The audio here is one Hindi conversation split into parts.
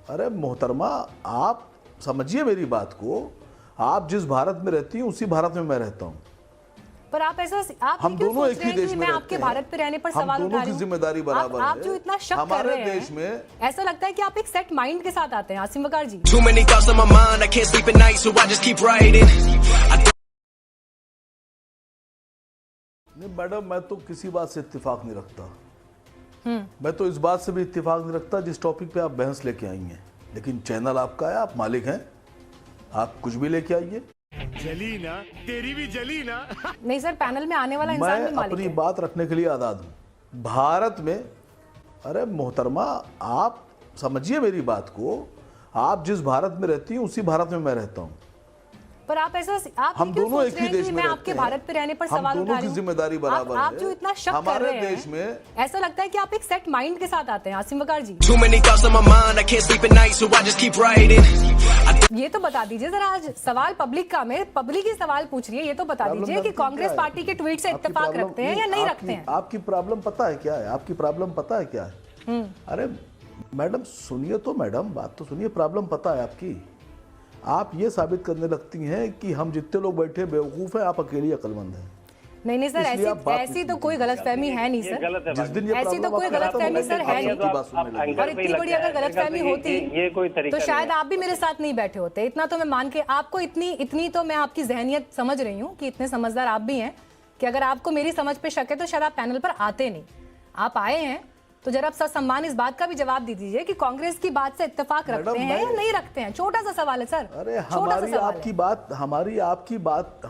अरे मोहतरमा, आप समझिए मेरी बात को। आप जिस भारत में रहती हैं उसी भारत में मैं रहता हूँ। पर आप ऐसा आप हम क्यों दोनों सोच एक रहे ही हैं देश कि में मैं आपके भारत पे रहने पर सवाल उठा रही हूं? जिम्मेदारी बराबर है। आप जो इतना शक कर रहे हैं, देश में ऐसा लगता है कि आप एक सेट माइंड के साथ आते हैं आसिम वकार जी। नहीं मैडम, मैं तो किसी बात से इत्तेफाक नहीं रखता। मैं तो इस बात से भी इत्तेफाक नहीं रखता जिस टॉपिक पे आप बहस लेके आई हैं। लेकिन चैनल आपका है, आप मालिक हैं, आप कुछ भी लेके आइए। जली ना, तेरी भी जली ना। नहीं सर, पैनल में आने वाला इंसान भी मैं मालिक अपनी है। बात रखने के लिए आजाद हूँ भारत में। अरे मोहतरमा, आप समझिए मेरी बात को। आप जिस भारत में रहती हैं उसी भारत में मैं रहता हूँ। पर आप ऐसा आप हम क्यों दोनों सोच एक रहे ही हैं देश कि में मैं आपके भारत पे रहने पर सवाल उठा रही हूं? जिम्मेदारी बराबर आप है। जो इतना शक कर हमारे रहे हैं, देश में ऐसा लगता है कि आप एक सेट माइंड के साथ आते हैं आसिम वकार जी। ये तो बता दीजिए जरा, आज सवाल पब्लिक का, मैं पब्लिक ही सवाल पूछ रही है, ये तो बता दीजिए कि कांग्रेस पार्टी के ट्वीट से इत्तेफाक रखते हैं या नहीं रखते हैं? आपकी प्रॉब्लम पता है क्या है? आपकी प्रॉब्लम पता है क्या है? अरे मैडम सुनिए तो, मैडम बात तो सुनिए। प्रॉब्लम पता है आपकी? आप ये साबित करने लगती हैं कि हम जितने लोग बैठे बेवकूफ हैं, आप अकेली अक्लमंद हैं। नहीं सर, ऐसी तो कोई गलतफहमी है नहीं सर। जिस दिन ये ऐसी तो कोई गलतफहमी सर है नहीं। और इतनी बड़ी अगर गलतफहमी होती तो शायद आप भी मेरे साथ नहीं बैठे होते। इतना तो मैं मान के आपको, इतनी तो मैं आपकी जहनियत समझ रही हूँ कि इतने समझदार आप भी हैं कि अगर आपको मेरी समझ पे शक है तो शायद आप पैनल पर आते नहीं। आप आए हैं तो जरा ससम्मान इस बात का भी जवाब दे दीजिए कि कांग्रेस की बात से इत्तेफाक रखते हैं या नहीं रखते हैं। छोटा सा सवाल है सर। अरे हमारी आपकी बात,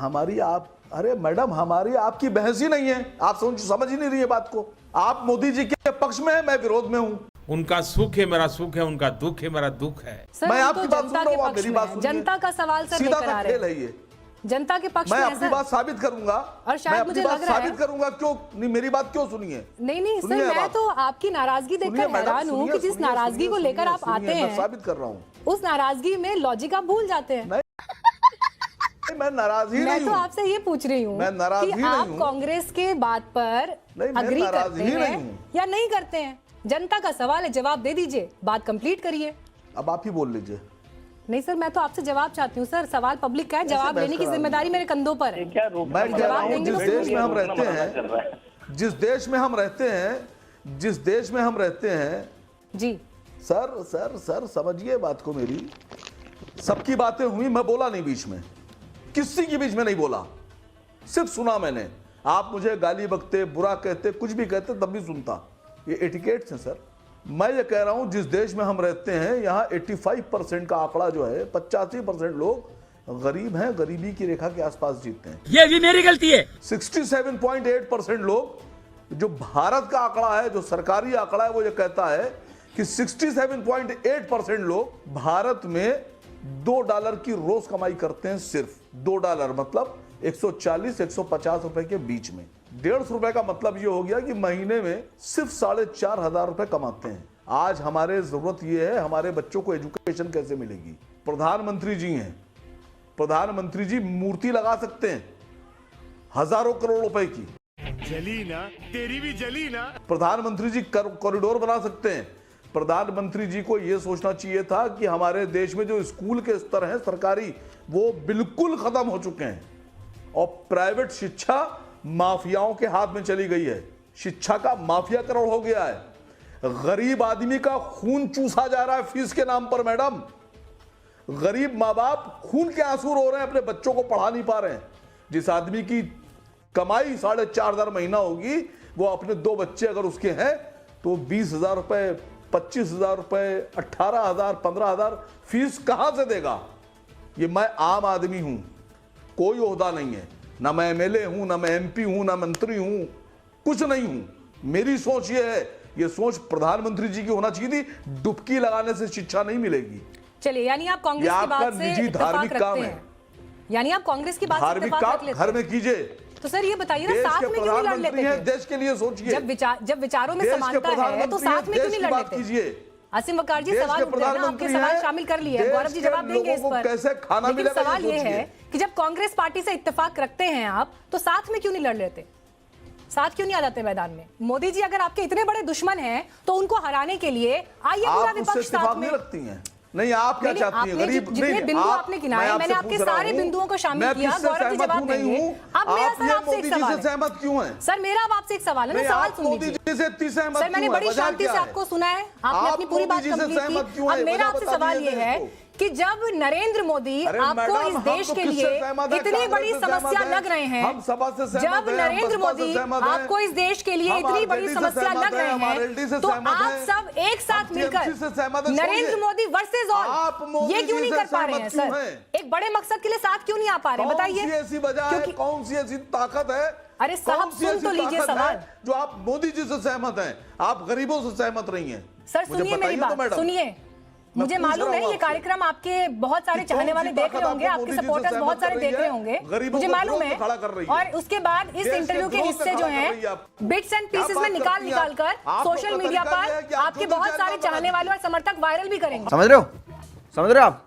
अरे मैडम हमारी आपकी बहस ही नहीं है। आप समझ ही नहीं रही है बात को। आप मोदी जी के पक्ष में है, मैं विरोध में हूँ। उनका सुख है मेरा सुख है, उनका दुख है मेरा दुख है। मैं आपकी बात सुन रहा हूँ, आप मेरी बात सुनिए। जनता का सवाल सर लेकर आ रहे हैं। जनता के पक्ष में मैं अपनी बात साबित करूंगा, और शायद मुझे लग रहा है साबित करूंगा। क्यों नहीं? मेरी बात क्यों सुनिए? नहीं सर, मैं तो आपकी नाराजगी देखकर हैरान हूँ कि जिस नाराजगी को लेकर आप आते हैं, साबित कर रहा हूँ, उस नाराजगी में लॉजिक आप भूल जाते हैं। मैं नाराज ही नहीं हूँ। मैं तो आपसे ये पूछ रही हूँ कि आप कांग्रेस के बात पर अग्री करते हैं या नहीं करते हैं? जनता का सवाल है, जवाब दे दीजिए, बात कंप्लीट करिए। अब आप ही बोल लीजिए। नहीं सर, मैं तो आपसे जवाब चाहती हूँ सर। सवाल पब्लिक का है, जवाब लेने की जिम्मेदारी मेरे कंधों पर है। मैं कह रहा हूँ जिस देश में हम रहते हैं जी सर समझिए बात को मेरी। सबकी बातें हुई, मैं बोला नहीं बीच में, किसी के बीच में नहीं बोला, सिर्फ सुना मैंने। आप मुझे गाली बकते, बुरा कहते, कुछ भी कहते, तब भी सुनता। ये एटिकेट्स हैं सर। मैं ये कह रहा हूं जिस देश में हम रहते हैं यहाँ 85% का आंकड़ा जो है, 85% लोग गरीब हैं, गरीबी की रेखा के आसपास जीते हैं। ये भी मेरी गलती है। 67.8% लोग, जो भारत का आंकड़ा है, जो सरकारी आंकड़ा है, वो ये कहता है कि 67.8% लोग भारत में $2 की रोज कमाई करते हैं। सिर्फ $2 मतलब 140-150 रुपए के बीच में। 150 रुपए का मतलब ये हो गया कि महीने में सिर्फ 4,500 रुपए कमाते हैं। आज हमारे जरूरत ये है, हमारे बच्चों को एजुकेशन कैसे मिलेगी? प्रधानमंत्री जी हैं, प्रधानमंत्री जी मूर्ति लगा सकते हैं हजारों करोड़ रुपए की। जली ना, तेरी भी जली ना। प्रधानमंत्री जी कॉरिडोर बना सकते हैं। प्रधानमंत्री जी को यह सोचना चाहिए था कि हमारे देश में जो स्कूल के स्तर हैं सरकारी, वो बिल्कुल खत्म हो चुके हैं और प्राइवेट शिक्षा माफियाओं के हाथ में चली गई है। शिक्षा का माफियाकरण हो गया है। गरीब आदमी का खून चूसा जा रहा है फीस के नाम पर। मैडम, गरीब माँ बाप खून के आंसू रो रहे हैं, अपने बच्चों को पढ़ा नहीं पा रहे हैं। जिस आदमी की कमाई 4,500 महीना होगी, वो अपने 2 बच्चे अगर उसके हैं तो 20,000 रुपए, 25,000 रुपए, 18,000, 15,000 फीस कहां से देगा? ये मैं आम आदमी हूं, कोई ओहदा नहीं है, ना मैं एमएलए हूं, ना मैं एमपी हूं, ना मंत्री हूं, कुछ नहीं हूं। मेरी सोच ये है, ये सोच प्रधानमंत्री जी की होना चाहिए थी। डुबकी लगाने से शिक्षा नहीं मिलेगी। चलिए, यानी आप कांग्रेस की बात से धार्मिक काम है। यानी आप कांग्रेस की बात से धार्मिक काम घर में कीजिए। तो सर ये बताइए ना, साथ में क्यों नहीं लड़ लेते थे? देश के लिए सोचिए। जब विचारों में समानता है तो साथ में क्यों नहीं लड़ लेते? आसिम वकार जी, सवाल आपके सवाल शामिल कर लिए, गौरव जी जवाब देंगे इस पर। कैसे खाना लेकिन सवाल ये है कि जब कांग्रेस पार्टी से इत्तेफाक रखते हैं आप, तो साथ में क्यों नहीं लड़ लेते? साथ क्यों नहीं आ जाते मैदान में? मोदी जी अगर आपके इतने बड़े दुश्मन हैं तो उनको हराने के लिए आइए पूरा विपक्ष साथ में। रखती हैं नहीं, आप क्या चाहती हैं? गरीब जितने बिंदु आपने गिनाए, मैंने आपके सारे बिंदुओं को शामिल किया। गौरव जी जवाब देंगे। अब मेरा सर आपसे एक सवाल है। सहमत क्यों हैं? सर मेरा अब आपसे एक सवाल है ना, सवाल सुन लीजिए। मोदी जी से इतनी सहमत सर मैंने बड़ी शांति से आपको सुना है, आपने अपनी पूरी बात कंप्लीट की। अब मेरा आपसे सवाल ये है कि जब नरेंद्र मोदी आपको इस देश के लिए इतनी बड़ी समस्या लग रहे हैं, जब नरेंद्र मोदी आपको इस देश के लिए इतनी बड़ी समस्या लग रहे हैं, तो आप सब एक साथ मिलकर नरेंद्र मोदी वर्सेस ऑल ये क्यों नहीं कर पा रहे हैं? सर एक बड़े मकसद के लिए साथ क्यों नहीं आ पा रहे हैं, बताइए। ऐसी वजह है, कौन सी ऐसी ताकत है? अरे साहब सुन तो लीजिए सवाल। जो आप मोदी जी से सहमत हैं, आप गरीबों से सहमत नहीं हैं। सर सुनिए मेरी बात, सुनिए। मुझे मालूम है ये कार्यक्रम आपके बहुत सारे चाहने वाले देख रहे होंगे, आपके सपोर्टर्स बहुत सारे देख रहे होंगे, मुझे मालूम है। और उसके बाद इस इंटरव्यू के हिस्से जो हैं बिट्स एंड पीसेस में निकाल कर सोशल मीडिया पर आपके बहुत सारे चाहने वाले और समर्थक वायरल भी करेंगे। समझ रहे हो आप?